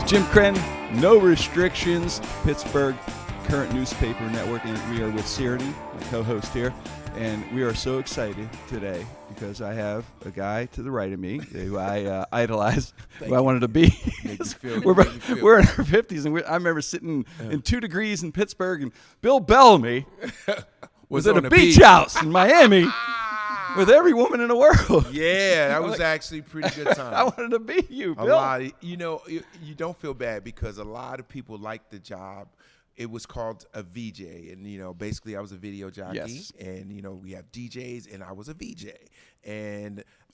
Jim Krenn, No Restrictions, Pittsburgh Current Newspaper Network, and we are with Sierne, my co-host here, and we are so excited today because I have a guy to the right of me who I idolize, who I wanted to be. We're in our 50s, and I remember sitting in 2 degrees in Pittsburgh, and Bill Bellamy was at a beach house in Miami with every woman in the world. Yeah, that was actually a pretty good time. I wanted to be you, Bill. A lot of, you don't feel bad because a lot of people liked the job. It was called a VJ, and basically I was a video jockey, yes. And we have DJs, and I was a VJ,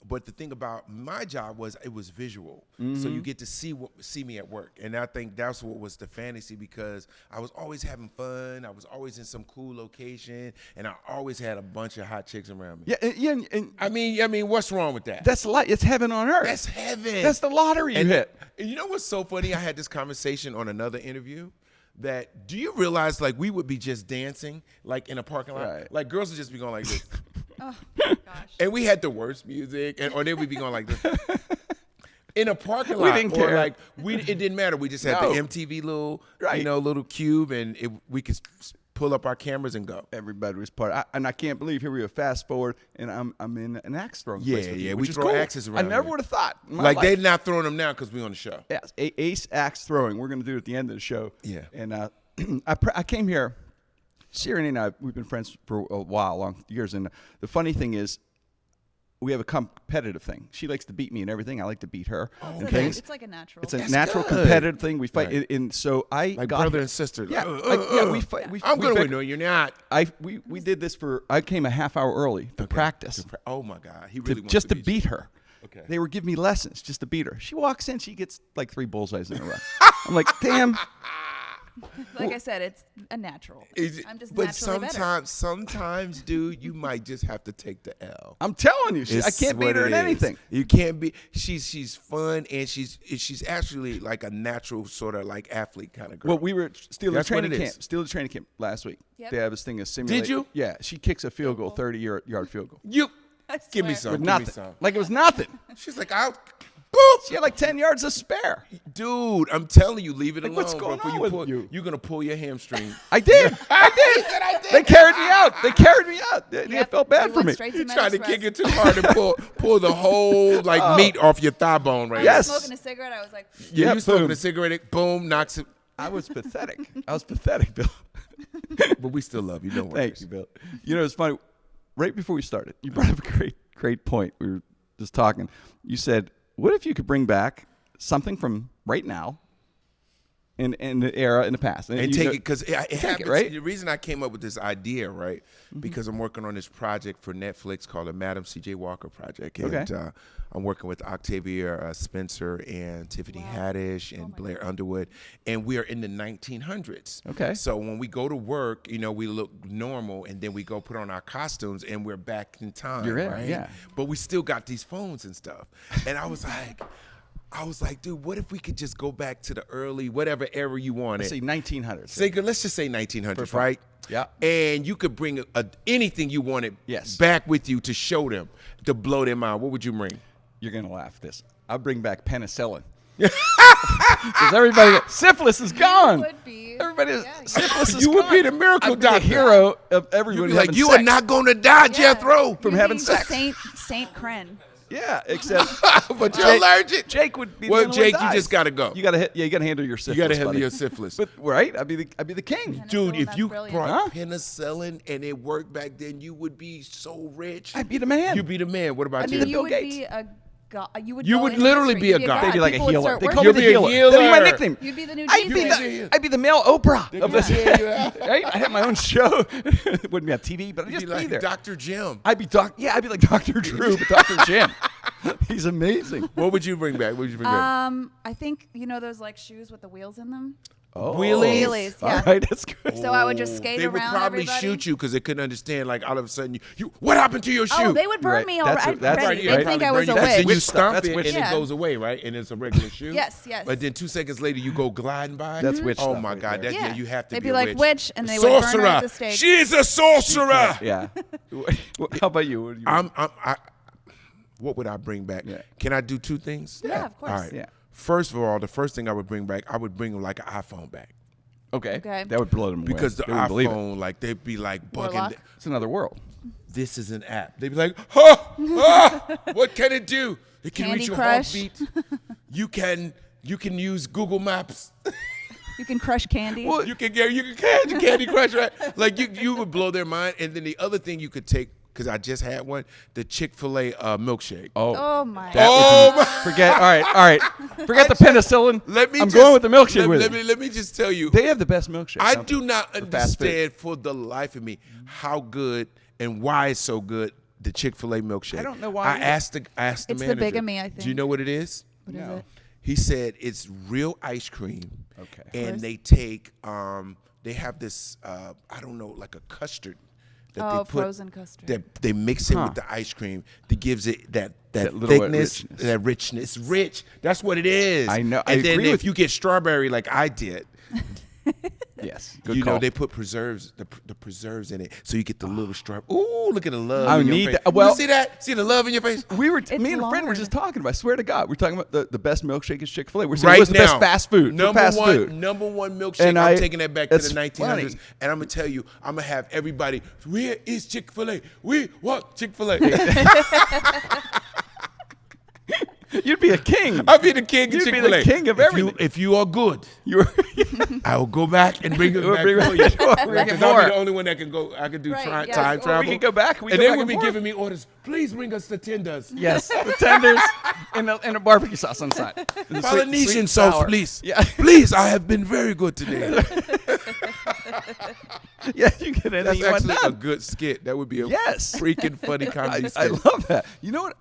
but the thing about my job was it was visual, so you get to see me at work, and I think that's what was the fantasy because I was always having fun, I was always in some cool location, and I always had a bunch of hot chicks around me. Yeah, and I mean, what's wrong with that? That's it's heaven on earth. That's heaven. That's the lottery you hit. And you know what's so funny? I had this conversation on another interview. That do you realize like we would be just dancing like in a parking lot, right. Like girls would just be going like this, oh my gosh, and we had the worst music, or they would be going like this in a parking lot. We didn't care. Like it didn't matter. We just had the MTV little, little cube, and we could pull up our cameras and go. Everybody was part. And I can't believe here we are. Fast forward, and I'm in an axe throwing. place with you, we which is throw cool. axes around. I never here. would have thought. Like they're not throwing them now because we're on the show. Yes, ace axe throwing. We're going to do it at the end of the show. Yeah, and I came here. Sierne and I, we've been friends for a while, long years, and the funny thing is, we have a competitive thing. She likes to beat me and everything. I like to beat her. Oh, and things. It's like a natural. It's a That's natural good. competitive thing. We fight, Right. and so I like got brother here. and sister. Yeah, we fight. I'm gonna win. No, you're not. We did this for. I came a half hour early to practice. Oh my God, he really wants just to beat beat her. Okay. They were giving me lessons just to beat her. She walks in, she gets like 3 bullseyes in a row. I'm like, damn. Like I said, it's a natural. I'm just but naturally sometimes, dude, you might just have to take the L. I'm telling you, I It's can't beat what her it in is. anything. You can't be. She's fun, and she's actually like a natural sort of like athlete kind of girl. Well, we were at Steelers That's what training it camp. is. Steelers training camp last week. Yep. They have this thing, a simulator. Did you? Yeah, she kicks a field goal, 30-yard field goal. You I give me swear. some. With Give nothing. me some. Like it was nothing. She's like, out. Boop. She had like 10 yards to spare. Dude, I'm telling you, leave it Like, alone. what's going bro. on Before with you? You're gonna pull your hamstring. I did. They carried me out. They Yep. felt bad We for went me. straight to You trying to Medic's kick Rest. it too hard and pull the whole like meat off your thigh bone right Yes. now. Smoking a cigarette, I was like, Yeah, Yeah, you smoking boom. a cigarette, boom, knocks it. I was pathetic. Bill. But we still love you. Don't worry. Thank you, Bill. It's funny. Right before we started, you brought up a great point. We were just talking. You said, what if you could bring back something from right now in the era, in the past? And take it because it happens. right? The reason I came up with this idea, right, because I'm working on this project for Netflix called the Madam C.J. Walker Project. And Okay. I'm working with Octavia Spencer and Tiffany Haddish and Blair Underwood. And we are in the 1900s. Okay. So when we go to work, we look normal, and then we go put on our costumes, and we're back in time, You're in, right? yeah. But we still got these phones and stuff. And I was like, dude, what if we could just go back to the early, whatever era you wanted? Let's say 1900s. Let's just say 1900s, Perfect. right? Yeah. And you could bring anything you wanted Yes. back with you to show them, to blow their mind. What would you bring? You're going to laugh at this. I'll bring back penicillin. Because everybody, syphilis is gone. would be. Syphilis is You would gone. be the miracle I'd be the doctor. hero of You'd everybody. be like, having you sex. are not going to die, Jethro. From You'd having be sex. Saint Krenn. Yeah, except But you're allergic. Jake would be. Well, the only one Jake, that you dies. just got to go. You got to you got to handle your syphilis. You got to handle buddy. your syphilis. But right, I'd be the king. Dude, Penicillin, if that's you brilliant. brought penicillin and it worked back then, you would be so rich. I'd be the man. You'd be the man. What about I you? mean, you Bill would Gates. be a god. You would. You go would into literally history. be a You'd god. They'd be like a People would healer. start They worshiping call me the You'd be a healer. That'd be my healer. nickname. You'd be the new I'd Jesus. be the male Oprah of this. Yeah. Right? I'd have my own show. Wouldn't be on TV, but I'd You'd just be be like there. Dr. Jim. I'd be like Dr. Drew, but Dr. Jim. He's amazing. What would you bring back? What would you bring back? I think those like shoes with the wheels in them. Oh. Wheelies? Wheelies, All yeah. right, that's good. So I would just skate They around would probably everybody. shoot you because they couldn't understand. Like all of a sudden, you what happened to your shoe? Oh, they would burn Right. me That's already. what- that's They right, think Probably I was burn a you. That's Then witch. you stomp That's it witch and stuff. it goes away, right? And it's a regular shoe. Yes. But then 2 seconds later, you go gliding by. That's witch Oh stuff my right God! there. That, you have to They'd be be a like witch. and they would burn her Sorcerer. at the stake. She's a sorcerer. Yeah. How about you? What do you What would I bring back? Yeah. Can I do 2 things? Yeah, of course. All right. Yeah. First of all, the first thing I would bring back, I would bring like an iPhone back. Okay. Okay. That would blow them away. Because the They wouldn't believe it. iPhone, like they'd be like bugging. Warlock? It's another world. This is an app. They'd be like, what can it do? It can Candy reach your Crush. heartbeat. You can use Google Maps. You can crush candy. You can Candy Crush, right? Like you would blow their mind. And then the other thing you could take, because I just had one, the Chick-fil-A milkshake. Oh my. Forget. All right. Forget the penicillin. I'm going with the milkshake with it. Let me just tell you. They have the best milkshake. I do not understand for the life of me how good and why it's so good, the Chick-fil-A milkshake. I don't know why I either. asked the It's manager. the bigamy, I think. Do you know what it is? What is it? He said it's real ice cream. Okay. And they take, they have this, I don't know, like a custard that they put. Frozen custard. That they mix it with the ice cream that gives it that little thickness, richness. that richness. It's rich. That's what it is. I know. And I then agree if with you get strawberry like I did, Yes. Good you call. know they put preserves, the preserves in it, so you get the little strawberry. Ooh, look at the love I in your need face. that. Well- you see that? See the love in your face? Me and a It's friend were lard. just talking about. I swear to God, we're talking about the best milkshake is Chick-fil-A. We're saying Right what's the now, best fast food? Number fast one, food. number one milkshake. And I'm taking that back to the it's 1900s, funny. and I'm gonna tell you, I'm gonna have everybody. Where is Chick-fil-A? We want Chick-fil-A. You'd be a king. I'll be the king of You'd be the Chick-fil-A. king of everything. If you are good, You're I will go back and bring it We'll back bring for it- you. sure, bring it Because I'll more. be the only one that can go. I can do Right, yeah. time Or travel. we can go back. We and go they back would and be forth. giving me orders. Please bring us the tenders. Yes, the tenders and a barbecue sauce on the side. And the sweet- Polynesian sweet and sauce, sour. please. Yeah, Please, I have been very good today. yeah. You get anything That's you want actually a done. good skit. That would be a Yes. freaking funny comedy I skit. love that. You know what?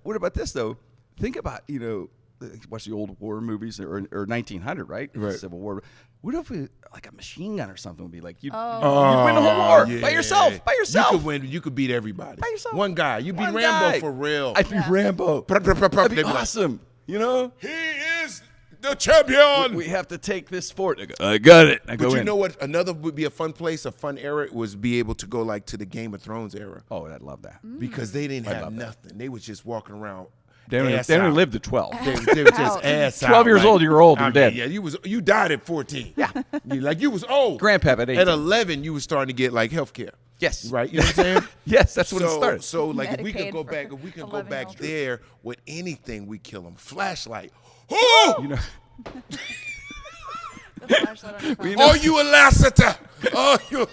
What about this though? Think about watch the old war movies or 1900, right? Right. Civil War. What if like a machine gun or something would be like you'd win the Oh. whole war yeah. by yourself? By yourself. You could win. You could beat everybody. By yourself. One guy. You beat One Rambo guy. for real. I'd be Rambo. That'd That'd be awesome. You know. He is the champion. We have to take this fort. I got it. I go But you in. know what? Another would be a fun place, a fun era, was be able to go like to the Game of Thrones era. Oh, I'd love that. Because they didn't have love that. nothing. They was just walking around. They only ass lived out. to 12. They were just ass out. 12 years old, you're old, I you're mean, dead. Yeah, you died at 14. Yeah. You was old. Grandpap at 18. At 11, you was starting to get like health care. Yes. Right? You know what I'm saying? Yes, that's when it started. So like if we could Medicaid go for back, if we could go back 11-year-olds. there with anything, we kill them. Flashlight. Oh! You know, The flashlight on your phone. Oh, you a Lassiter. Oh, you.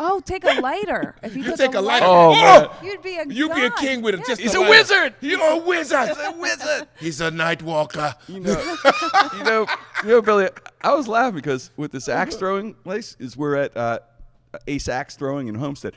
Oh, take a lighter. If you, You took take a lighter. Oh, man. you'd be a You be a god. king with him. Yeah. Just He's a a lighter. wizard. You're a wizard. He's a wizard. He's a night walker. You know, Billy. I was laughing because with this axe throwing place is we're at Ace Axe Throwing in Homestead.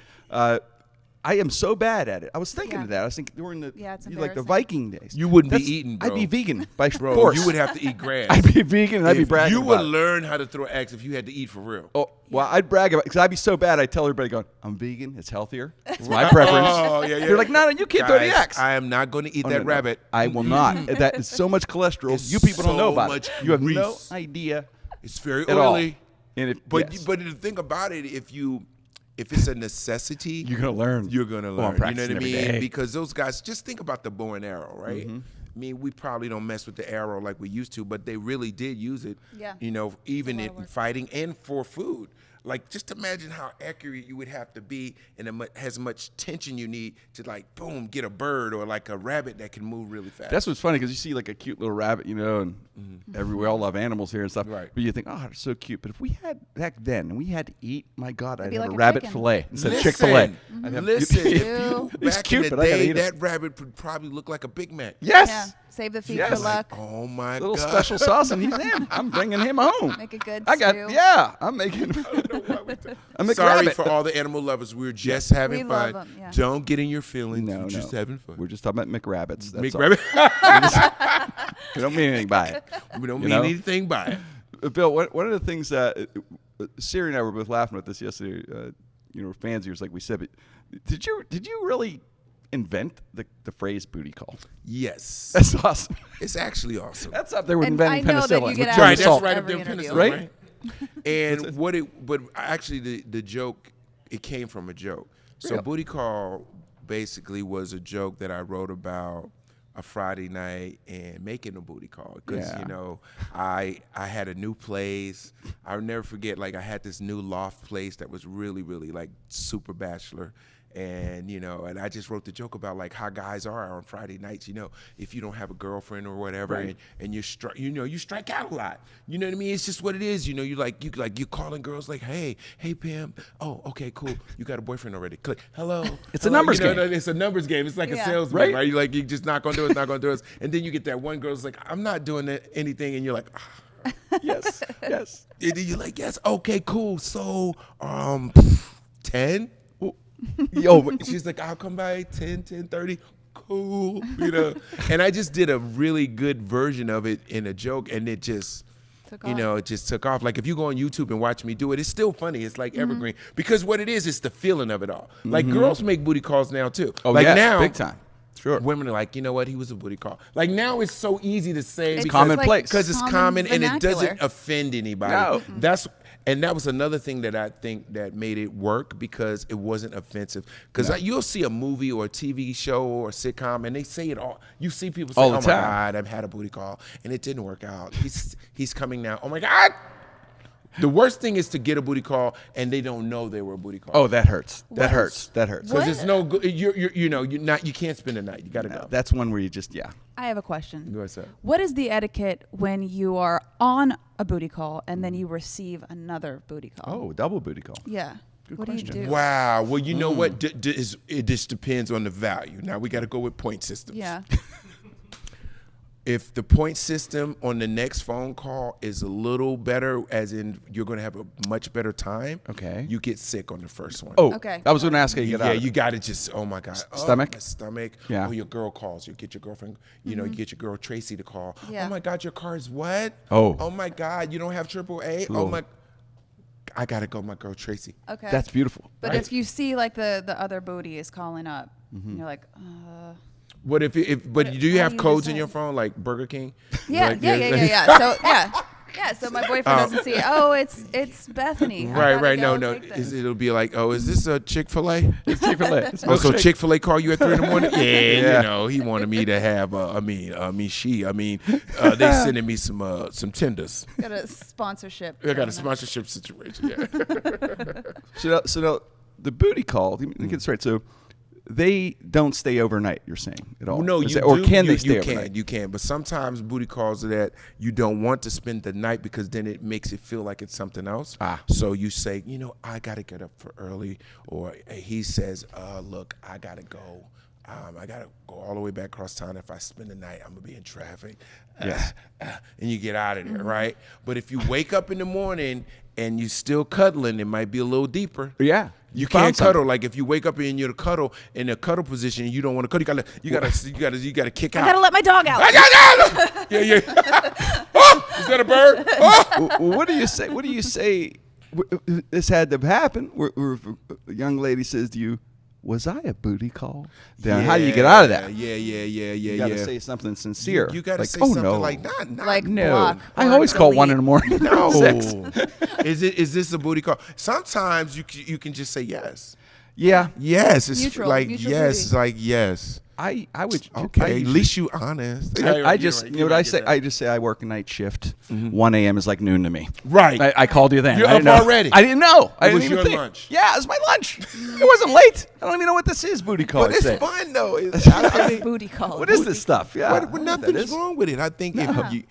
I am so bad at it. I was thinking Yeah. of that. I was thinking during the Yeah, it's like the embarrassing. Viking days. You wouldn't be eating, bro. I'd be vegan by Bro, force. you would have to eat grass. I'd be vegan and I'd be If bragging you would about it. learn how to throw axe if you had to eat for real. Oh, well, I'd brag about it because I'd be so bad. I'd tell everybody, going, I'm vegan. It's healthier. It's my preference. Oh, yeah, yeah. They're like, no, you can't throw the Guys, axe. I am not going to eat Oh, that no, no. rabbit. I will not. That is so much cholesterol. It's You people don't know so about much it. You have no grease. idea It's very at all. oily. And if, But yes, but the thing about it, if it's a necessity, you're gonna learn. You're gonna Oh, I'm learn. You know what I practicing every mean? day. Because those guys, just think about the bow and arrow, right? I mean, we probably don't mess with the arrow like we used to, but they really did use it. Yeah. You know, even lot in of work. fighting and for food. Like, just imagine how accurate you would have to be and as much tension you need to, like, boom, get a bird or like a rabbit that can move really fast. That's what's funny because you see like a cute little rabbit, and we all love animals here and stuff. Right. But you think, oh, they're so cute. But if we had back then and we had to eat, my God, I'd be have like a a rabbit chicken. fillet instead of Listen, Chick-fil-A. Listen, if Ew. you, It's back cute, in the but I gotta day, eat it. that rabbit would probably look like a Big Mac. Yes. Yeah. Save the feet Yes. for luck. Oh my Little God. special sauce and he's in. I'm bringing him home. Make a good I got, stew. yeah, I'm making, I'm making Sorry rabbit. for all the animal lovers. We're just having We fun. love 'em, yeah. Don't get in your feelings. No, We're just no. having fun. We're just talking about McRabbits. That's Big all. rabbit. We don't mean anything by it. We don't You mean know? anything by it. Bill, one of the things that Siri and I were both laughing at this yesterday. Fans of yours, like we said. But did you really invent the phrase booty call? Yes. That's awesome. It's actually awesome. That's up there with And inventing I know that penicillin. you get with asked Johnny Right, that's Salt. right up every there, interview. penicillin, Right? And but actually the joke, it came from a joke. So Real. booty call basically was a joke that I wrote about a Friday night and making a booty call because Yeah. you know I had a new place. I'll never forget, like I had this new loft place that was really like super bachelor. And you know, and I just wrote the joke about like how guys are on Friday nights. You know, if you don't have a girlfriend or whatever, Right. and you strike out a lot. You know what I mean? It's just what it is. You know, you calling girls like, hey Pam. Oh, okay, cool. You got a boyfriend already? Click. Hello. It's a Hello. numbers game. It's a numbers game. It's like a Yeah. salesman, Right. right? You just not gonna do it, and then you get that one girl's like, I'm not doing anything, and you're like. Yes. Yes. And then you're like, yes, okay, cool. So, 10. Yo, She's like, I'll come by 10:30. Cool, you know. And I just did a really good version of it in a joke, and it just, Took you off. know, it just took off. Like if you go on YouTube and watch me do it, it's still funny. It's like evergreen because what it is the feeling of it all. Like girls make booty calls now too. oh like yeah, now, big time. Sure. women are like, you know what? He was a booty call. Like now, it's so easy to say It's because commonplace. because it's common and it vernacular. doesn't offend anybody. No. And that was another thing that I think that made it work because it wasn't offensive. Because you'll see a movie or a TV show or a sitcom and they say it all. You see people say, All the "Oh my time. God, I've had a booty call and it didn't work out. He's coming now. Oh my God." The worst thing is to get a booty call and they don't know they were a booty call. Oh, that hurts. That What? hurts. That hurts. because it's no good. You can't spend the night. You got to No, go. that's one where you just I have a question. Go ahead, sir. What is the etiquette when you are on a booty call and then you receive another booty call? Oh, double booty call. Yeah. What do you question. do? Wow. Well, you know what? It just depends on the value. Now we got to go with point systems. Yeah. If the point system on the next phone call is a little better, as in you're going to have a much better time, Okay. you get sick on the first one. Oh, Okay. I was going to ask how you get out. Yeah, of it. you got to just, oh my God. Stomach? My stomach. Yeah. Oh, your girl calls. You get your girlfriend, you know, you get your girl Tracy to call. Yeah. Oh my God, your car is what? Oh. Oh my God, you don't have AAA? Oh Cool. my, I got to go, my girl Tracy. Okay. That's beautiful. But Right. if you see like the other booty is calling up, Mm-hmm. and you're like, What if but do you how have do you codes in decide? your phone like Burger King? yeah, Like, yeah. So yeah. So my boyfriend doesn't see. Oh, it's Bethany. I gotta Right. go No. take this. It'll be like, oh, is this a Chick-fil-A? It's Chick-fil-A. It's Oh, so milkshake. Chick-fil-A call you at 3 in the morning? Yeah, Yeah. you know, he wanted me to have. They sending me some tenders. Got a sponsorship. I got a going on. sponsorship situation. Yeah. So now, the booty call, let me get this right. So they don't stay overnight, you're saying, at all? Well, no, Is you that- or do, can you, they stay you overnight? can, you can. But sometimes booty calls are that you don't want to spend the night because then it makes it feel like it's something else. Ah. So you say, you know, I got to get up for early. Or he says, look, I got to go. I got to go all the way back across town. If I spend the night, I'm going to be in traffic. Yes. And you get out of there, right? But if you wake up in the morning and you still cuddling, it might be a little deeper. Yeah. You found can't cuddle. something. Like if you wake up and you're to cuddle in a cuddle position, and you don't want to cuddle. You gotta kick out. I gotta let my dog out. Yeah. Oh, is that a bird? Oh. What do you say? What do you say? This had to happen. Where a young lady says to you, "Was I a booty call?" Then how do you get out of that? Yeah. You got to say something sincere. You gotta like, say oh, something no. like not Like No, block I or always call delete. 1 in the morning. no. 6. Is this a booty call? Sometimes you can just say yes. Yeah, Yes, it's Neutral, like neutral yes, booty. it's like yes. I would. Okay, I at usually- least you honest. I just, you know what I say? I just say I work a night shift. 1 a.m. is like noon to me. Right. I called you then. You're I didn't up know. already. I didn't know. I It didn't was even your think. lunch. Yeah, it was my lunch. It wasn't late. I don't even know what this is. Booty call. But it's today. fun though. I mean, Booty call. What is this stuff? Yeah, What, I don't know what nothing's that is. wrong with it. I think It's if you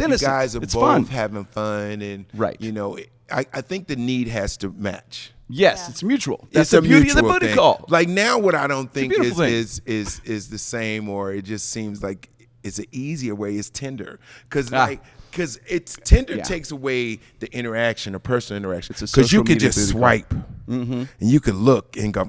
innocent. guys are It's both fun. having fun and Right. you know, I think the need has to match. Yes, Yeah. it's mutual. That's It's the a beauty of the mutual booty thing. call. Like now, what I don't think beautiful is thing. is the same, or it just seems like it's an easier way. Is Tinder because Ah. because it's Tinder Yeah. takes away the interaction, the personal interaction. It's a Because you social could media just booty call. swipe and you could look and go,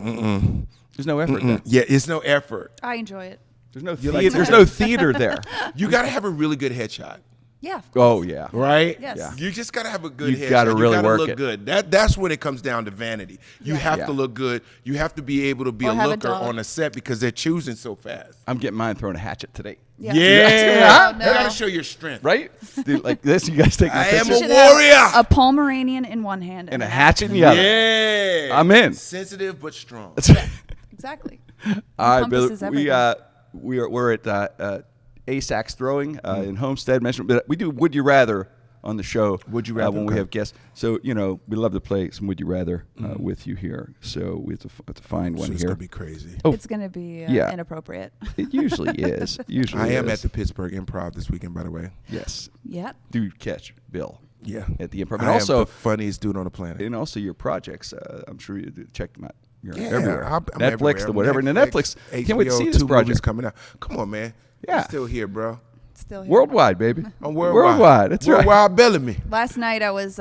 There's no effort there. yeah, it's no effort. I enjoy it. There's no like theater. There's that? no theater there. You got to have a really good headshot. Yeah. Oh yeah. Right? Yes. Yeah. You just gotta have a good You headshot. gotta really you gotta work look it. good. That's when it comes down to vanity. You Yeah. have Yeah. to look good. You have to be able to be Or a have a looker dog. on a set because they're choosing so fast. I'm getting mine throwing a hatchet today. Yeah. Yeah. No, You no. gotta show your strength. Right? Dude, like this, you guys take my I am picture a Should have warrior. A Pomeranian in one hand and a an hatchet in the other. Yeah. I'm in. Sensitive but strong. Exactly. All right, Encompasses Billy. everything. We're at ace axe throwing in Homestead. But we do Would You Rather on the show. Would you rather when we have guests? So we love to play some Would You Rather with you here. So we have to find one It's here. gonna be crazy. Oh. It's going to be inappropriate. It usually is. I am at the Pittsburgh Improv this weekend, by the way. Yes. Yep. Do catch Bill. Yeah. At the Improv. I And also am the funniest dude on the planet. And also your projects. I'm sure you check them out. You're Yeah, everywhere. I'm Netflix, everywhere. the whatever. And the Netflix. HBO, Can't wait to see this 2 project. movies coming out. Come on, man. Yeah. I'm still here, bro. Still here. Worldwide, baby. I'm worldwide. Worldwide. That's right. Worldwide Bellamy. Last night I was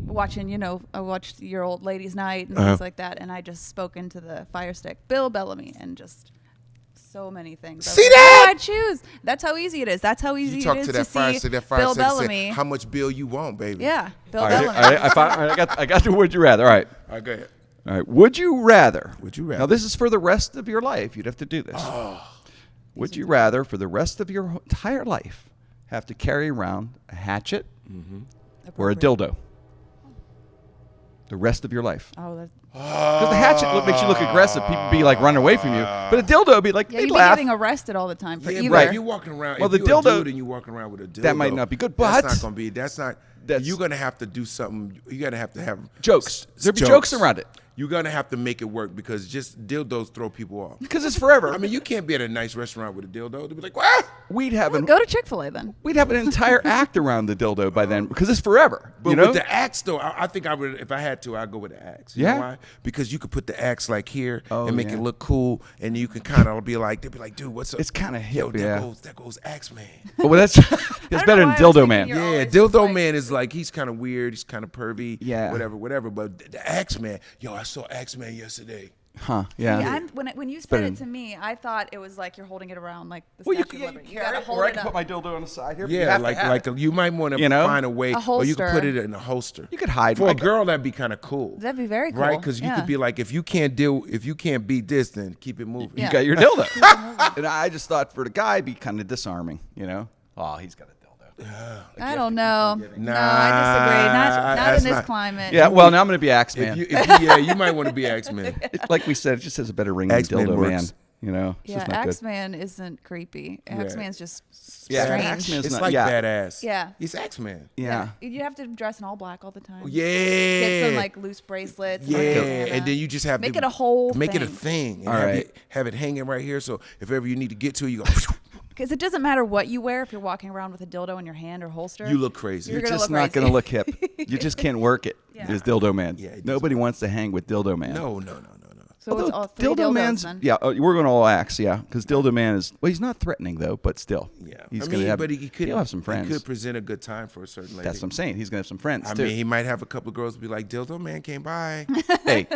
watching, I watched Your Old Ladies Night and things like that, and I just spoke into the Fire Stick, Bill Bellamy, and just so many things. I was See like, that? "Oh, I choose. That's how easy it is. That's how easy You it talk is to that see fire stick. That fire Bill stick said, Bellamy. how much bill you want, baby? Yeah, Bill All right, Bellamy. I got the Would You Rather. All right. All right, go ahead. All right. Would you rather? Would you rather? Now, this is for the rest of your life. You'd have to do this. Oh. Would you rather, for the rest of your entire life, have to carry around a hatchet or a dildo? The rest of your life. Oh, that's, Because the hatchet makes you look aggressive. People be like running away from you. But a dildo would be like, yeah, they'd you'd be laugh. getting arrested all the time for Yeah, either. but Right. if you're walking around, Well, if the you're dildo- a dude and you're walking around with a dildo, That might not be good, but- that's not gonna be. That's- You're gonna have to do something. You gotta have to have Jokes. There'd be jokes around it. You're gonna have to make it work because just dildos throw people off. Because it's forever. I mean, you can't be at a nice restaurant with a dildo. They'll be like, "What?" we'd have an Go to Chick-fil-A then. entire act around the dildo by then because it's forever. But you know? with the axe, though, I think I would. If I had to, I'd go with the axe. You Yeah. know why? Because you could put the axe like here and make yeah. it look cool, and you can kind of be like, they'd be like, "Dude, what's up?" It's kinda Yo, hip, yeah. That goes Axe Man. Well, that's it's don't better know than why I was Dildo thinking Man. you're Yeah, always Dildo just like- Man is like he's kind of weird, he's kind of pervy, Yeah. whatever. But the Axe Man, yo, I saw Axe Man yesterday. Huh? Yeah. Yeah, when you better said it than- to me, I thought it was like you're holding it around like the Well, you, Statue yeah, of Liberty. you You gotta hold or I it can up. put my dildo on the side here. but you Yeah, have to like have it. you might want to You know? find a way, A or you could put holster. it in a holster. You could hide For my a girl, that'd be kind of cool. That'd be very cool. Right? Because you could be like, if you can't beat this, then keep it moving. You Yeah. got your dildo. And I just thought for the guy, it'd be kind of disarming. You know? Oh, he's got a dildo. I don't know. Nah, no, I disagree. Not that's in this not- climate. Yeah. Well, now I'm gonna be Axeman. You might want to be Axe Man. Like we said, it just has a better ring than Axeman Dildo Man. works. You know? It's Yeah, just not good. Axeman isn't creepy. Axeman's just Yeah, strange. Axeman's It's not. like yeah. badass. Yeah. He's Axe Man. Yeah. You have to dress in all black all the time. Yeah. Get some like loose bracelets. Yeah, like bandana. and then you just have Make to it a whole make it a thing. thing. And All have, right. have it hanging right here. So if ever you need to get to it, you go. Because it doesn't matter what you wear if you're walking around with a dildo in your hand or holster. You look crazy. You're You're gonna just look not crazy. going to look hip. You just can't work it. Yeah. There's Dildo Man. Yeah, it Nobody wants to hang with Dildo Man. No. So it's Although all three Dildo dildos Man's, then. yeah, we're going to all axe, yeah, because Dildo Man is, well, he's not threatening though, but still, Yeah, he's I going mean, to have, but he could he'll have some He friends. could present a good time for a certain lady. That's what I'm saying. He's going to have some friends I too. mean, he might have a couple of girls be like, "Dildo Man came by," Hey,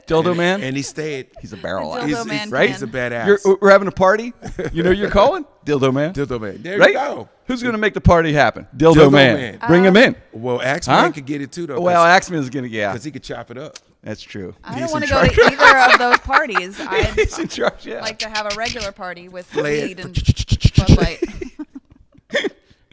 Dildo Man, and he stayed. he's a barrel Dildo axe. He's, Man right? He's a badass. We're having a party. You know, you're calling Dildo Man. Dildo Man. There Right? you go. Who's going to make the party happen? Dildo, Dildo Man. Man. Bring him in. Well, Axe Huh? Man could get it too, though. Well, Axeman's going to, yeah, because he could chop it up. that's true. I He's don't want in to go to either of those parties. He's I'd in charge, yeah. like to have a regular party with Play weed it. and Bud Light.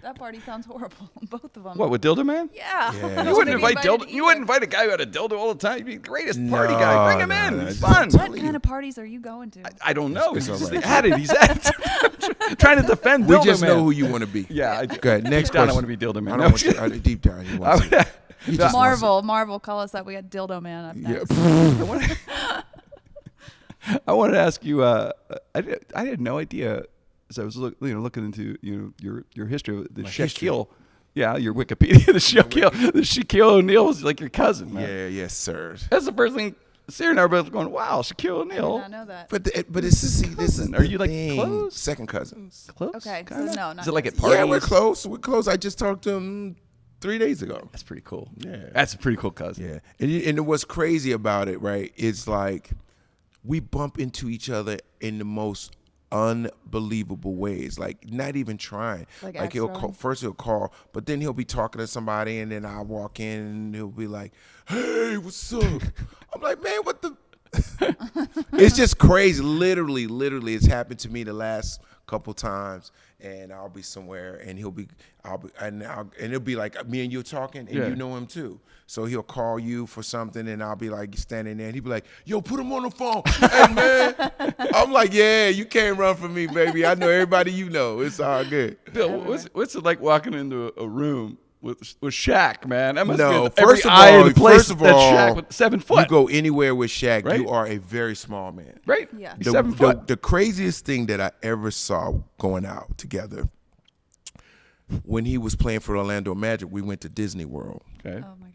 That party sounds horrible. Both of them. What, with Dildo Man? Yeah. Yeah. You wouldn't Maybe invite invited Dildo. to You wouldn't either. invite a guy who had a dildo all the time. You'd be the greatest party No, guy. Bring him no, in. no, It's it's fun. What kind of parties are you going to? I don't know. It's He's all just right. at it. He's at it. Trying to defend We Dildo just Man. know who you want to be. Yeah. Go ahead. Next Deep down, I question. want to be Dildo Man. I No, don't want you. Deep down, he I wants would- it. He just wants Marvel, call us up. We got Dildo Man up it. next. Yeah. I wanted to ask you. I had no idea. As I was looking into your history of the Shaquille. Yeah, your Wikipedia. The Shaquille O'Neal was like your cousin. Man. Yeah. Yes, sir. That's the first thing. Sarah and I were both going, "Wow, Shaquille I did O'Neal." not know that. But it's this is Are the you, like, thing. close? Second cousins. Close. Okay, so kinda? no, not Is it like at yet. parties? Yeah, we're close. We're close. I just talked to him 3 days ago. That's pretty cool. Yeah. That's a pretty cool cousin. Yeah, and what's crazy about it, right? It's like we bump into each other in the most unbelievable ways, like not even trying. Like he'll axe call, first he'll call, but then he'll be talking to somebody, and then I walk in, and he'll be like, "Hey, what's up?" I'm like, "Man, what the." It's just crazy. Literally, it's happened to me the last couple times, and I'll be somewhere, and it'll be like me and you talking, and you know him too. So he'll call you for something, and I'll be like standing there, and he'll be like, "Yo, put him on the phone." Hey man, I'm like, "Yeah, you can't run from me, baby. I know everybody you know. It's all good." Bill, what's it like walking into a room with Shaq, man? That must No, be first of all, Shaq with 7 foot. You go anywhere with Shaq, Right? you are a very small man. Right? Yeah. He's 7 foot. The craziest thing that I ever saw going out together, when he was playing for Orlando Magic, we went to Disney World. Okay. Oh my gosh.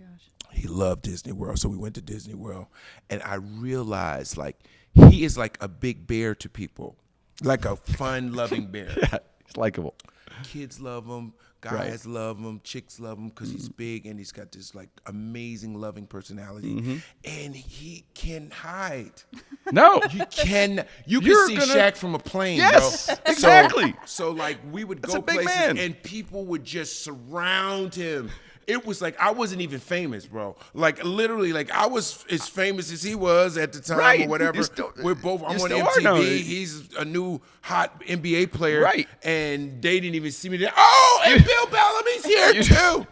He loved Disney World, so we went to Disney World, and I realized like he is like a big bear to people, like a fun-loving bear. Yeah, he's likable. Kids love him, guys love him, chicks love him because he's big and he's got this like amazing, loving personality, and he can hide. No. You can You're see gonna- Shaq from a plane. Yes, bro. exactly. So like we would That's go a big places man. and people would just surround him. It was like I wasn't even famous, bro. Like literally, like I was as famous as he was at the time Right. or whatever. You still- We're both. you I'm on still are known. MTV. He's a new hot NBA player, Right. And they didn't even see me there. Oh, and Bill Bellamy's here too.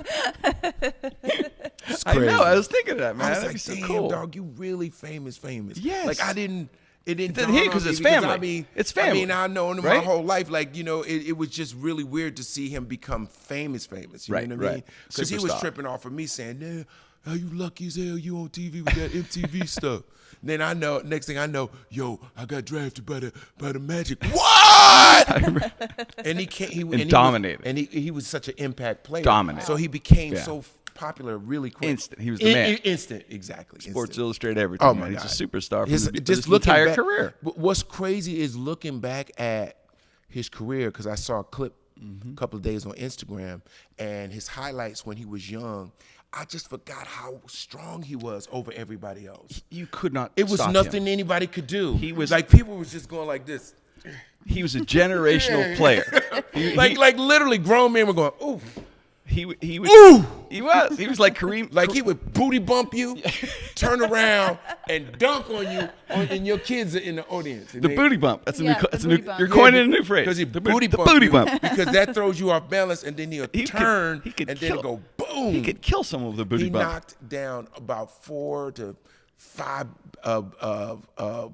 It's I crazy. know. I was thinking of that, man. I was That'd like, be so damn, cool. dog, you really famous. Yes. Like I didn't. It didn't didn't dawn hit on 'cause me it's because, family. I mean, It's family. I mean, I known him Right? my whole life. Like it was just really weird to see him become famous. You Right, know what I mean? right. Because he was Superstar. tripping off of me saying, "Nah, how you lucky as hell you on TV with that MTV stuff." Then I know. Next thing I know, yo, I got drafted by the Magic. What? And he can't. He dominated. He was such an impact player. Dominated. So he became Yeah. so popular really quick. Instant. He was the man. Instant. Exactly. Sports Instant. Illustrated, everything. Oh my man. God. He's a superstar for His his entire back, career. What's crazy is looking back at his career, because I saw a clip a couple of days on Instagram and his highlights when he was young. I just forgot how strong he was over everybody else. You could not. It was stop nothing him. anybody could do. He was- like people was just going like this. He was a generational player. Like literally grown men were going, ooh. He was. Ooh! He was like Kareem. Like he would booty bump you, turn around, and dunk on you, and your kids are in the audience. And the booty bump. That's a Yeah, new. the That's a booty new. bump. You're Yeah, coining a new phrase. Because he the booty booty bump bump. because that throws you off balance, and then he'll turn, he could and then kill- go boom. He could kill someone with a booty He bump. knocked down about 4 to 5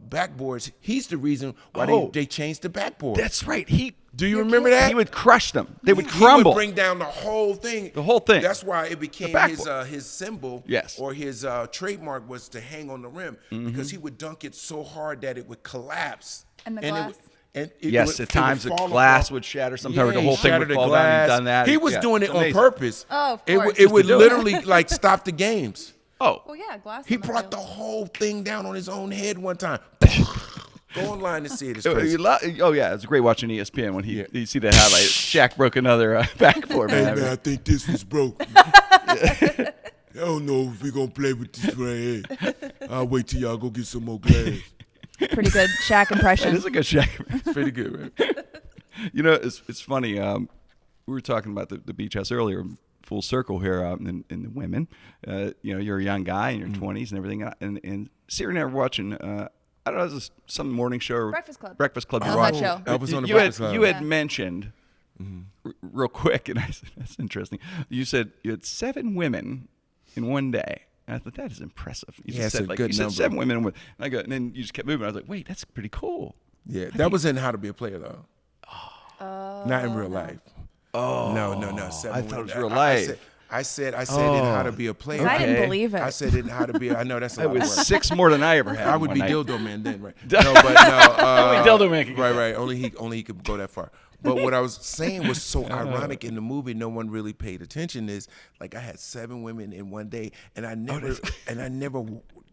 backboards. He's the reason why Oh. they changed the backboard. That's right. Do you remember that? He would crush them. They would He crumble. would bring down the whole thing. The whole thing. That's why it became backboard. his symbol. Yes. Or his trademark was to hang on the rim because he would dunk it so hard that it would collapse. And the it glass. would- and it Yes, would- at it times the would fall glass apart. would shatter. Sometimes the he whole thing shattered would the fall down. glass. He's done that. He was Yeah, doing it's it on amazing. purpose. Oh, of It, course. it would do it. literally like stop the games. Oh, Well, yeah, glass. He on the brought the field. whole thing down on his own head one time. Go online to see it. It's oh crazy. yeah, it's great watching ESPN when you see that highlight. Shaq broke another backboard. Hey Man. man, I think this was broke. I don't know if we're gonna play with this right here. I'll wait till y'all go get some more glass. Pretty good Shaq impression. It is a good Shaq. It's pretty good, man. You know, it's funny. We were talking about the beach house earlier. Full circle here in the women. You know, you're a young guy in your 20s and everything. And Siri and I were watching. I don't know, it was some morning show. Or Breakfast Club. Breakfast Club. I you love watched. that show. I was on the You Breakfast had, Club. you had Yeah. mentioned real quick, and I said that's interesting. You said you had 7 women in one day. And I thought that is impressive. You Yeah, just it's said, a like, good you said number. 7 women. And I go, and then you just kept moving. I was like, wait, that's pretty cool. Yeah, that was in How to Be a Player though. Not in real life. Oh no. I thought it was women. real life. I said in How to Be a Player. 'Cause I didn't Okay. believe it. I said in How to Be. I know that's a That lot of was work. 6 more than I ever had. I would one be night. dildo man then, right? No, but no. Only dildo man can get Right. Only he could go that far. But what I was saying was so ironic in the movie. No one really paid attention. Is like I had 7 women in one day, and I never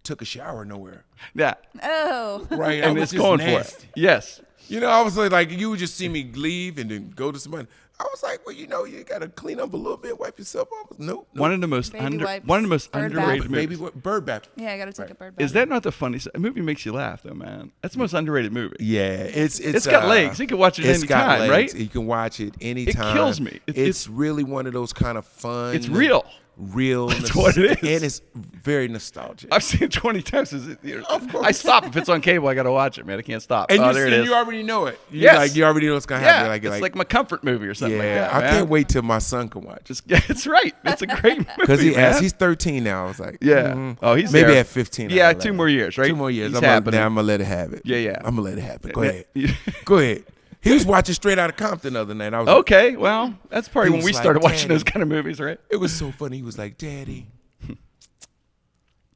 took a shower nowhere. Yeah. Oh. Right, And it's going for it. Yes. You know, I was like, you would just see me leave and then go to somebody. I was like, well, you know, you gotta clean up a little bit, wipe yourself off. Nope. One of the most Baby wipes, bird underrated bath. movies. Maybe bird bath. Yeah, I gotta take a bird bath. Is that not the funniest? A movie makes you laugh, though, man. That's the most underrated movie. Yeah, it's got legs. You can watch it it's got anytime, legs. right? You can watch it anytime. kills me. It's really one of those kind of fun. It's real. real. That's what it is. And it's very nostalgic. I've seen it 20 times. Of course. I stop if it's on cable. I got to watch it, man. I can't stop. And there it is. you already know it. Yes. You already know what's gonna Yeah, happen. it's like my comfort movie or something like that. I man. can't wait till my son can watch it. It's right. It's a great movie, Because man. he's 13 now. I was like, Yeah. Oh, he's maybe there. at 15. Yeah, I'll let 2 him. more years, right? 2 more years. He's I'm happening. gonna let it have it. Yeah. I'm gonna let it happen. Go ahead. Yeah. Go ahead. He was watching Straight Outta Compton the other night. I was like, Okay, well, that's probably He when was we like, started watching "Daddy." those kind of movies, right? it was so funny. He was like, Daddy,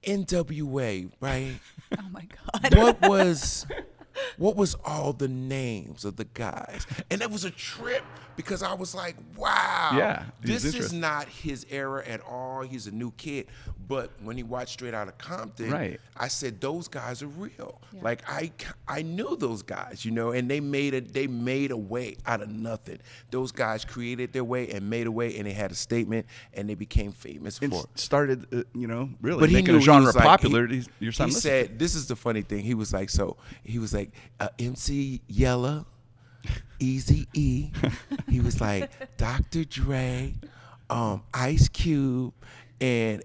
NWA, right? Oh my God. What was all the names of the guys? And it was a trip because I was like, wow. Yeah, he was This is interested. not his era at all. He's a new kid. But when he watched Straight Outta Compton, Right. I said, those guys are real. Yeah. Like I knew those guys, and they made a way out of nothing. Those guys created their way and made a way, and they had a statement, and they became famous And for it. started, really But he making knew a he genre was like- popular. He, Your son he listened. said, "This is the funny thing." He was like, MC Yella, Easy E. He was like Dr. Dre, Ice Cube, and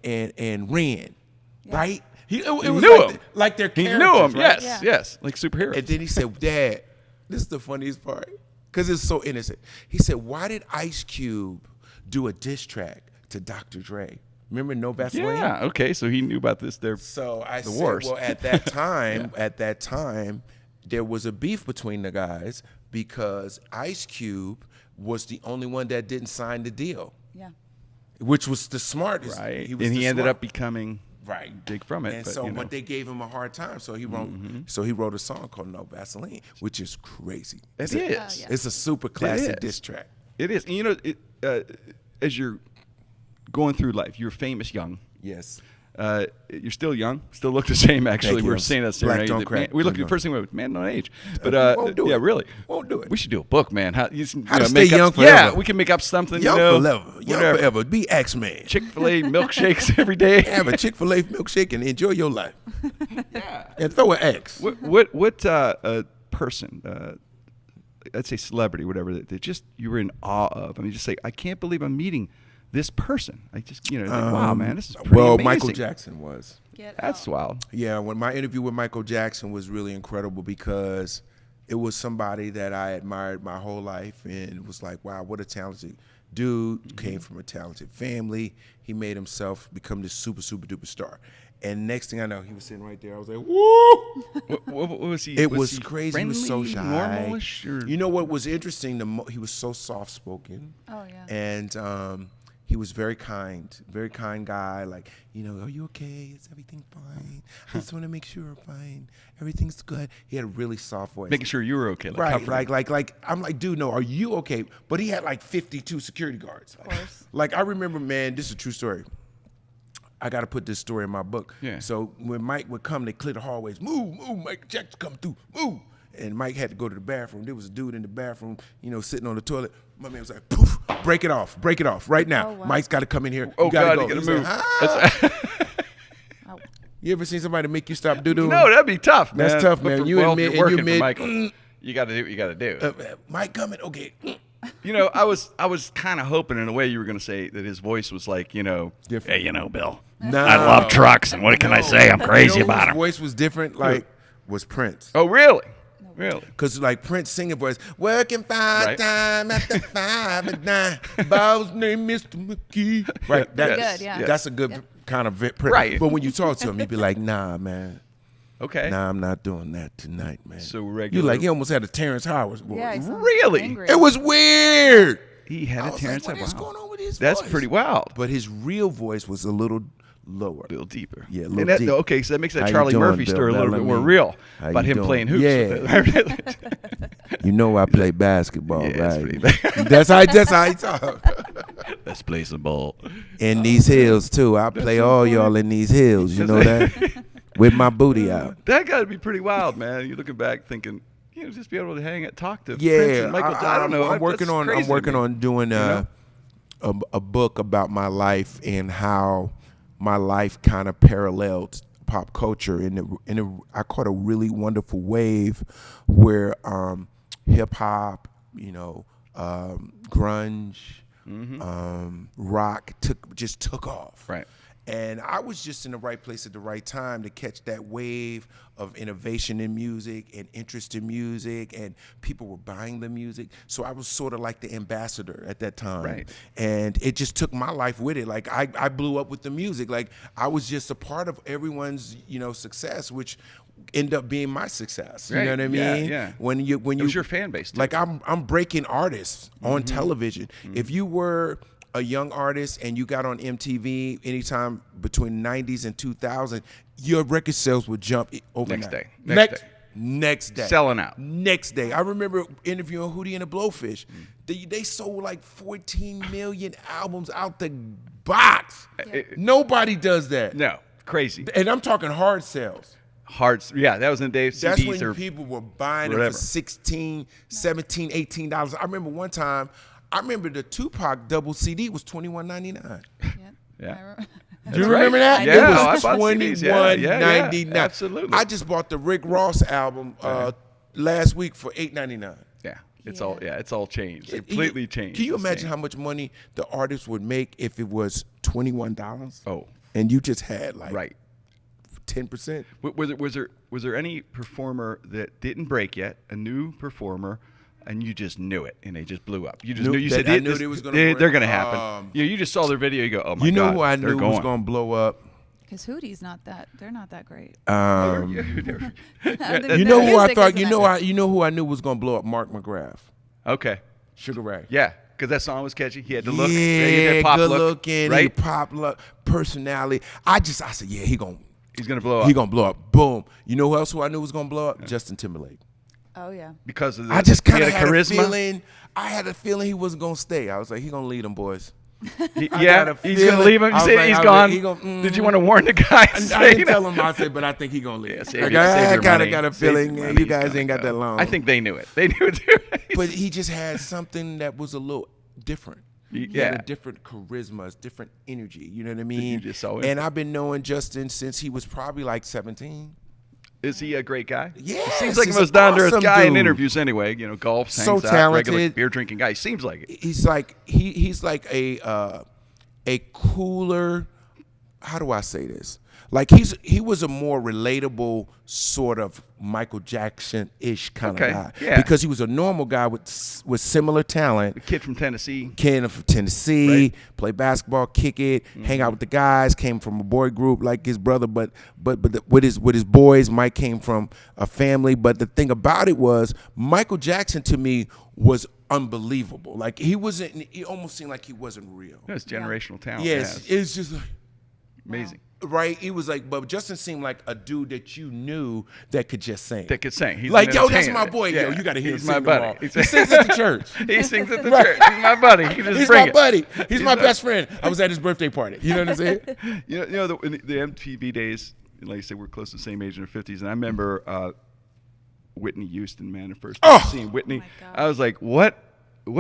Ren, right? It was knew like him. like their He characters, knew him. right? Yes, Yeah. yes, like superheroes. And then he said, "Dad, this is the funniest part because it's so innocent." He said, "Why did Ice Cube do a diss track to Dr. Dre? Remember No Vaseline?" yeah. Okay, so he knew about this. There. So I said, wars. well, at that time, there was a beef between the guys because Ice Cube was the only one that didn't sign the deal, Yeah. which was the smartest. Right. was And the he ended smart- up becoming right big from it. And but, so, you know. but they gave him a hard time. So he wrote a song called No Vaseline, which is crazy. It It's is. Oh, yeah. It's a super classic is. diss track. It is. And as you're going through life, you're famous young. Yes. You're still young. Still look the same. Actually, Thank we you. were saying that. Black Serenade, don't that crack. man- we looked at Don't the first thing with man on age. But Won't do yeah, it. really, Won't do it. We should do a book, man. How to stay young up, forever. Yeah, we can make up something. Young forever. Young whatever. forever. Be X-Man. Chick-fil-A milkshakes every day. Have a Chick-fil-A milkshake and enjoy your life. And throw an X. What person? I'd say celebrity, whatever. That just you were in awe of. I mean, just say, I can't believe I'm meeting this person. I just, like, wow, man, this is pretty amazing. Michael Jackson was. Get That's out. wild. Yeah, when my interview with Michael Jackson was really incredible because it was somebody that I admired my whole life and was like, wow, what a talented dude. Came from a talented family. He made himself become this super, super duper star. And next thing I know, he was sitting right there. I was like, woo! What was he? It was was he crazy. He was so friendly, shy. normalish, or? You know what was interesting? He was so soft-spoken. Oh, yeah. And he was very kind guy. Like, are you okay? Is everything fine? I just want to make sure I'm fine. Everything's good. He had a really soft voice. Making sure you were okay. Right, comforting. like I'm like, dude, no, are you okay? But he had like 52 security guards. Of course. Like I remember, man, this is a true story. I got to put this story in my book. Yeah. So when Mike would come, they clear the hallways. Move, Mike Jackson come through, move. And Mike had to go to the bathroom. There was a dude in the bathroom, sitting on the toilet. My man was like, poof, break it off right now. Oh, wow. Mike's got to come in here. Oh, you gotta God, go. you He's gotta like, move. "Ah." Oh, You ever seen somebody make you stop doo-doo? No, that'd be tough, man. That's tough, But man. for- You well, admit- if you're and you working for admit, Michael. You got to do what you got to do. Mike coming, okay. I was kind of hoping in a way you were going to say that his voice was like, Different. hey, Bill, No. I love trucks, and what can I say? I'm crazy about His them. voice was different, was Prince. Oh, really? Really? Because Prince singing voice, working five Right. time after 5 and 9, boss name Mr. McGee. Right, Pretty good, yeah. That's a good kind of Prince. Right. But when you talk to him, you'd be like, nah, man. Okay. Nah, I'm not doing that tonight, man. So You regular. like, he almost had a Terrence Howard voice. yeah. he sounds Really? angry. It was weird. He had I a was Terrence. like, what is wow. going on with his That's voice? pretty wild. But his real voice was a little lower. A little deeper. Yeah, a And little that, deep. Okay, so that makes that How you Charlie doing, Murphy Bill story a little bit more Bellamy? real How about you him doing? playing hoops. Yeah. With it. You know I play basketball, Yeah, it's right? pretty bad. That's how he talk. Let's play some ball. In these hills too. I play all y'all in these hills. You know that? With my booty out. That got to be pretty wild, man. You're looking back thinking, just be able to hang and talk to Prince Yeah, and Michael. I don't know. I'm working That's on. crazy I'm to working me. on doing know? a book about my life and how my life kind of paralleled pop culture I caught a really wonderful wave where hip hop, grunge, rock just took off. Right. And I was just in the right place at the right time to catch that wave of innovation in music and interest in music, and people were buying the music. So I was sort of like the ambassador at that time. Right. And it just took my life with it. Like I blew up with the music. Like I was just a part of everyone's, success, which ended up being my success. You Right. know what I mean? Yeah. When you It was your fan base, too. like I'm breaking artists on television. If you were a young artist and you got on MTV anytime between 90s and 2000, your record sales would jump overnight. Next day. Selling out. Next day. I remember interviewing Hootie and the Blowfish. They sold like 14 million albums out the box. Nobody does that. No, crazy. And I'm talking hard sales. Yeah, that was in the day of That's CDs when or people were buying it whatever. for $16, $17, $18. I remember one time, the Tupac double CD was $21.99. Yeah. Do you remember that? Yeah, it I was bought CDs. $21.99. Yeah, absolutely. I just bought the Rick Ross album last week for $8.99. Yeah, it's all changed. Completely changed. Can you the imagine scene. how much money the artist would make if it was $21? Oh, and you just had like right. 10%. Was there any performer that didn't break yet? A new performer, and you just knew it, and they just blew up. You just knew. You said I knew they was gonna break. they're going to happen. You just saw their video. You go, oh my god. You know who I they're knew going. was going to blow up? Because Hootie's not that. They're not that great. You know who I thought? You know who I knew was going to blow up? Mark McGrath. Okay. Sugar Ray. Yeah, because that song was catchy. He had the look. Yeah, he had that pop good look, looking, right? pop look, personality. I said, yeah, He's going to blow up. He gonna blow up. Boom. You know who I knew was gonna blow up? Justin Timberlake. Oh yeah. Because of the, I just kind of he had charisma. a feeling. I had a feeling he wasn't gonna stay. I was like, he gonna lead them boys. He's got a going to leave him. You I was said like, he's I was gone. like, he Did you want to warn the guy? I didn't tell him. I said, but I think he gonna leave. Yeah, save Like, your- save I your kind money. of got a Save your feeling money. you guys He's ain't got gonna that go. long. I think they knew it. They knew it too. But he just had something that was a little different. He had a different charisma, a different energy. You know what I mean? just saw it. And I've been knowing Justin since he was probably like 17. Is he a great guy? Yes, He seems like the he's most down to earth awesome guy in dude. interviews anyway. Golf, So hangs out, regular talented. beer drinking guy. He seems like it. He's like he's like a cooler. How do I say this? Like he was a more relatable sort of Michael Jackson-ish kind of guy, because he was a normal guy with similar talent. The kid from Tennessee. Kid from Tennessee, Right. play basketball, kick it, hang out with the guys. Came from a boy group like his brother, but with his boys, Mike came from a family. But the thing about it was, Michael Jackson to me was unbelievable. Like he wasn't. He almost seemed like he wasn't real. It's generational talent. Yes, it's just like. Amazing. Right, he was like, but Justin seemed like a dude that you knew that could just sing. That could sing. He's like, an yo, that's entertainer. my boy. Yeah. Yo, you got to hear him He's sing my buddy. He sings at the church. He sings at the church. He's my buddy. He can just He's bring my it. buddy. He's my best friend. I was at his birthday party. You know what I'm saying? You know the MTV days, like you said, we're close to the same age in our 50s. And I remember Whitney Houston, man, the first time seeing Whitney. my God. I was like, what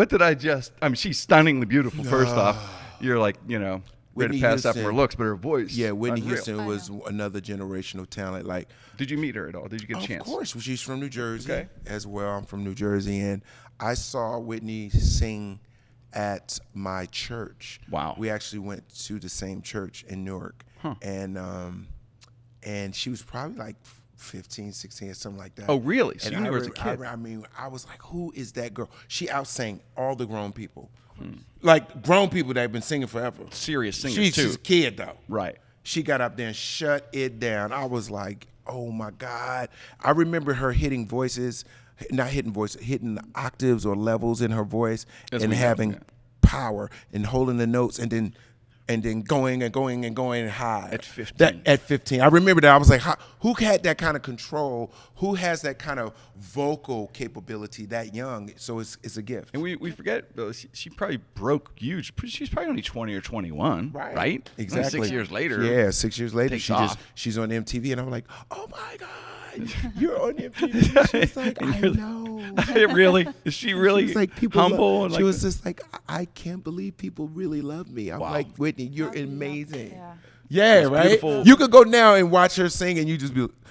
did I just, I mean, she's stunningly beautiful, first off. You're like, ready Whitney to pass out from Houston. her looks, but her voice. Yeah, Whitney unreal. Houston was another generational talent. Like, Did you meet her at all? Did you get a chance? of course, she's from New Jersey Okay. as well. I'm from New Jersey, and I saw Whitney sing at my church. Wow. We actually went to the same church in Newark, and she was probably like 15, 16 or something like that. Oh, really? So And you knew I her as a re- kid. I mean, I was like, who is that girl? She outsang all the grown people. Like grown people that have been singing forever. Serious singers, She's too. just a kid, though. Right. She got up there and shut it down. I was like, oh, my God. I remember her hitting octaves or levels in her voice, As and we know, having yeah. power and holding the notes and then going and going and going high. At 15. At 15. I remember that. I was like, who had that kind of control? Who has that kind of vocal capability that young? So it's a gift. And we forget, she probably broke huge. She's probably only 20 or 21, right? Exactly. Only 6 years later. Yeah, 6 years later, takes off. she's on MTV, and I'm like, oh my God, you're on MTV. She's like, I know. Really? Is she really She's like, people humble? And she like was just like, I can't believe people really love me. I'm Wow. like, Whitney, you're amazing. Yeah. Yeah, right. beautiful. You could go now and watch her sing, and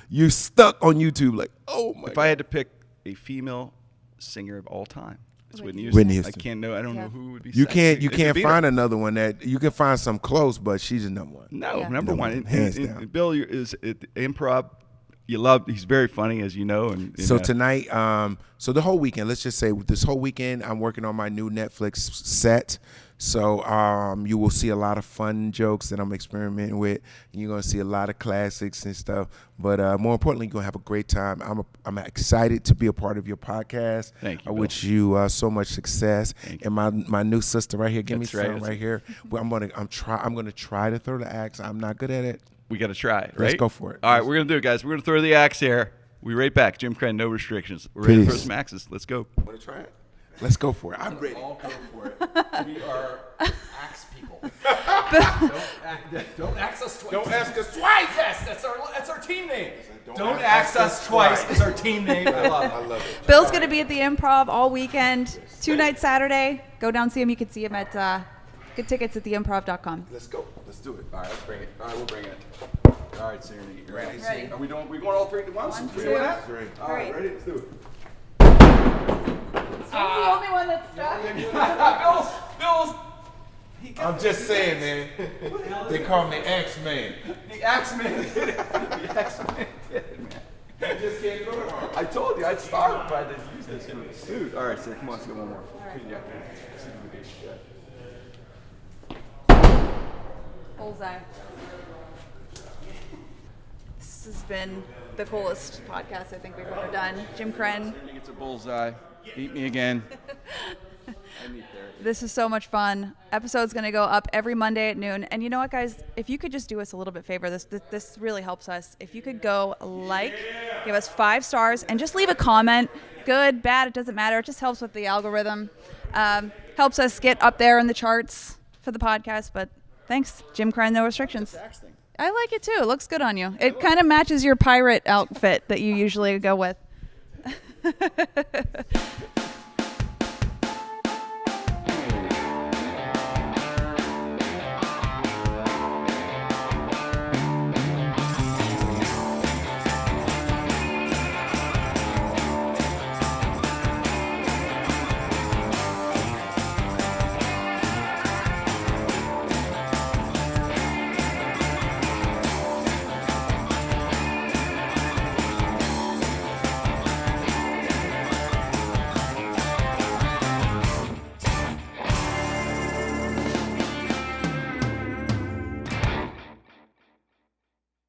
you're stuck on YouTube, like, oh my. if I had to pick a female singer of all time, It's Whitney Houston. Whitney Houston. I can't know. I don't know who would be. You second. can't find another one that you can find some close, but she's the number one. No, Yeah. number one. Hands down. Bill is improv. You love. He's very funny, as you know. And So tonight, so the whole weekend, let's just say this whole weekend, I'm working on my new Netflix set. So you will see a lot of fun jokes that I'm experimenting with. You're gonna see a lot of classics and stuff. But more importantly, you're gonna have a great time. I'm excited to be a part of your podcast. Thank you, I Bill. wish you so much success. Thank And my new sister right here, give That's me right. some right here. Well, I'm gonna try to throw the axe. I'm not good at it. we got to try it, right? Let's go for it. All right, we're gonna do it, guys. We're gonna throw the axe here. We right back. Jim Krenn, no restrictions. We're ready to throw Peace. some axes. Let's go. Want to try it? Let's go for it. I'm ready. All go for it. We are axe people. Don't axe us twice. Don't ask us twice. Yes, that's our team name. Don't axe us twice is our team name. I love it. I love it. Bill's going to be at the Improv all weekend, 2 nights Saturday. Go down see him. You can see him at get tickets at theimprov.com. Let's go. Let's do it. All right, let's bring it. All right, we'll bring it. All right, Sarah, you ready? Ready. Are we going all three at once? 1, We 2, doing that? 3. All right, Great. ready? Let's do it. He's the only one that's stuck. Bill's. I'm just saying, man. They call me X-Man. The Axeman did it. The Axeman did it, man. I just can't throw it hard. I told you I'd start if I didn't use this. Dude, all right, so come on, let's go one more. Bullseye. This has been the coolest podcast I think we've ever done. Jim Krenn. Sarah gets a bullseye. Beat me again. I need therapy. This is so much fun. Episode's going to go up every Monday at noon. And you know what, guys? If you could just do us a little bit favor, this really helps us. If you could go give us 5 stars, and just leave a comment. Good, bad, it doesn't matter. It just helps with the algorithm. Helps us get up there in the charts for the podcast. But thanks, Jim Krenn, no restrictions. I like it too. It looks good on you. It kind of matches your pirate outfit that you usually go with.